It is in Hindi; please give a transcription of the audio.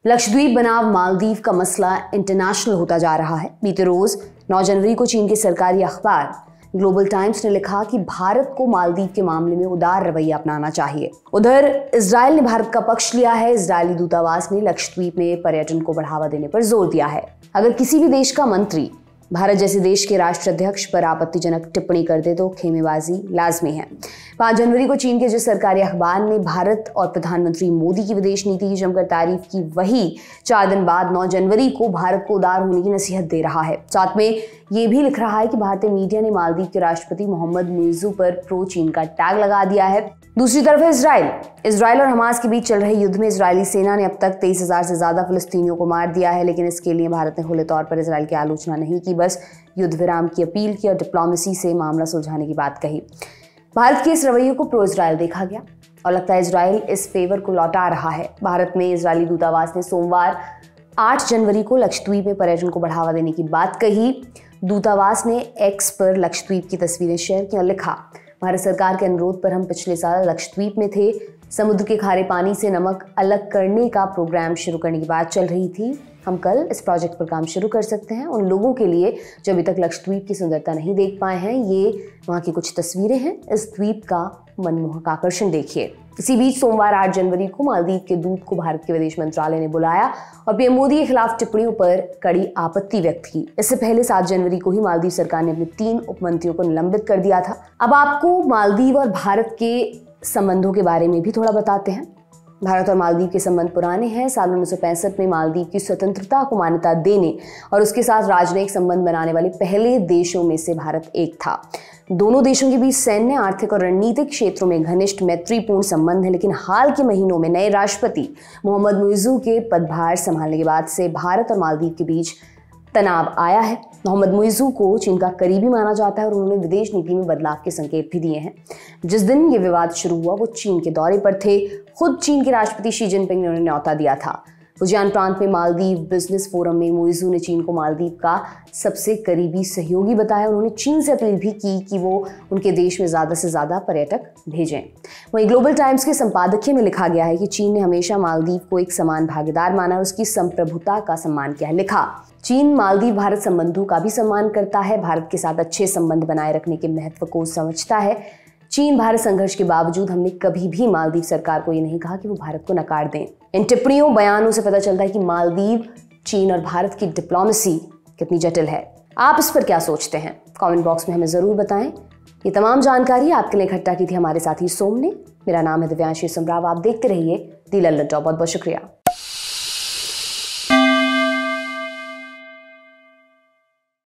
लक्षद्वीप बनाम मालदीव का मसला इंटरनेशनल होता जा रहा है। बीते रोज 9 जनवरी को चीन के सरकारी अखबार ग्लोबल टाइम्स ने लिखा कि भारत को मालदीव के मामले में उदार रवैया अपनाना चाहिए। उधर इजराइल ने भारत का पक्ष लिया है। इजरायली दूतावास ने लक्षद्वीप में पर्यटन को बढ़ावा देने पर जोर दिया है। अगर किसी भी देश का मंत्री भारत जैसे देश के राष्ट्राध्यक्ष पर आपत्तिजनक टिप्पणी कर दे तो खेमेबाजी लाजमी है। 5 जनवरी को चीन के जिस सरकारी अखबार ने भारत और प्रधानमंत्री मोदी की विदेश नीति की जमकर तारीफ की, वही 4 दिन बाद 9 जनवरी को भारत को उदार होने की नसीहत दे रहा है। साथ में ये भी लिख रहा है कि भारतीय मीडिया ने मालदीव के राष्ट्रपति मोहम्मद मुइज़्ज़ू पर प्रो चीन का टैग लगा दिया है। दूसरी तरफ इजराइल और हमास के बीच चल रहे युद्ध में इजरायली सेना ने अब तक 23,000 से ज्यादा फिलिस्तीनियों को मार दिया है, लेकिन इसके लिए भारत ने खुले तौर पर इजराइल की आलोचना नहीं की, बस युद्ध विराम की अपील की और डिप्लोमेसी से मामला सुलझाने की बात कही। भारत के इस रवैये को प्रो इजराइल देखा गया और लगता है इजराइल इस फेवर को लौटा रहा है। भारत में इजरायली दूतावास ने सोमवार 8 जनवरी को लक्षद्वीप में पर्यटन को बढ़ावा देने की बात कही। दूतावास ने एक्स पर लक्षद्वीप की तस्वीरें शेयर की और लिखा, भारत सरकार के अनुरोध पर हम पिछले साल लक्षद्वीप में थे। समुद्र के खारे पानी से नमक अलग करने का प्रोग्राम शुरू करने की बात चल रही थी। हम कल इस प्रोजेक्ट पर काम शुरू कर सकते हैं। उन लोगों के लिए जो अभी तक लक्षद्वीप की सुंदरता नहीं देख पाए हैं, ये वहाँ की कुछ तस्वीरें हैं। इस द्वीप का मनमोहक आकर्षण देखिए। इसी बीच सोमवार 8 जनवरी को मालदीव के दूत को भारत के विदेश मंत्रालय ने बुलाया और पीएम मोदी के खिलाफ टिप्पणियों पर कड़ी आपत्ति व्यक्त की। इससे पहले 7 जनवरी को ही मालदीव सरकार ने अपने 3 उपमंत्रियों को निलंबित कर दिया था। अब आपको मालदीव और भारत के संबंधों के बारे में भी थोड़ा बताते हैं। भारत और मालदीव के संबंध पुराने हैं। साल 1965 में मालदीव की स्वतंत्रता को मान्यता देने और उसके साथ राजनयिक संबंध बनाने वाले पहले देशों में से भारत एक था। दोनों देशों के बीच सैन्य, आर्थिक और रणनीतिक क्षेत्रों में घनिष्ठ मैत्रीपूर्ण संबंध है, लेकिन हाल के महीनों में नए राष्ट्रपति मोहम्मद मुइज़्ज़ू के पदभार संभालने के बाद से भारत और मालदीव के बीच तनाव आया है। मोहम्मद मुइज़्ज़ू को चीन का करीबी माना जाता है और उन्होंने विदेश नीति में बदलाव के संकेत भी दिए हैं। जिस दिन ये विवाद शुरू हुआ वो चीन के दौरे पर थे। खुद चीन के राष्ट्रपति शी जिनपिंग ने उन्हें न्योता दिया था। फुजियान प्रांत में मालदीव बिजनेस फोरम में मुइज़्ज़ू ने चीन को मालदीव का सबसे करीबी सहयोगी बताया। उन्होंने चीन से अपील भी की कि वो उनके देश में ज़्यादा से ज़्यादा पर्यटक भेजें। वहीं ग्लोबल टाइम्स के संपादकीय में लिखा गया है कि चीन ने हमेशा मालदीव को एक समान भागीदार माना और उसकी संप्रभुता का सम्मान किया है। लिखा, चीन मालदीव भारत संबंधों का भी सम्मान करता है, भारत के साथ अच्छे संबंध बनाए रखने के महत्व को समझता है। चीन भारत संघर्ष के बावजूद हमने कभी भी मालदीव सरकार को ये नहीं कहा कि वो भारत को नकार दें। इन टिप्पणियों, बयानों से पता चलता है कि मालदीव, चीन और भारत की डिप्लोमेसी कितनी जटिल है। आप इस पर क्या सोचते हैं? कमेंट बॉक्स में हमें जरूर बताएं। ये तमाम जानकारी आपके लिए इकट्ठा की थी हमारे साथी सोम ने। मेरा नाम है दिव्यांशी समराव। आप देखते रहिए दी लल्लन टॉप। बहुत बहुत शुक्रिया।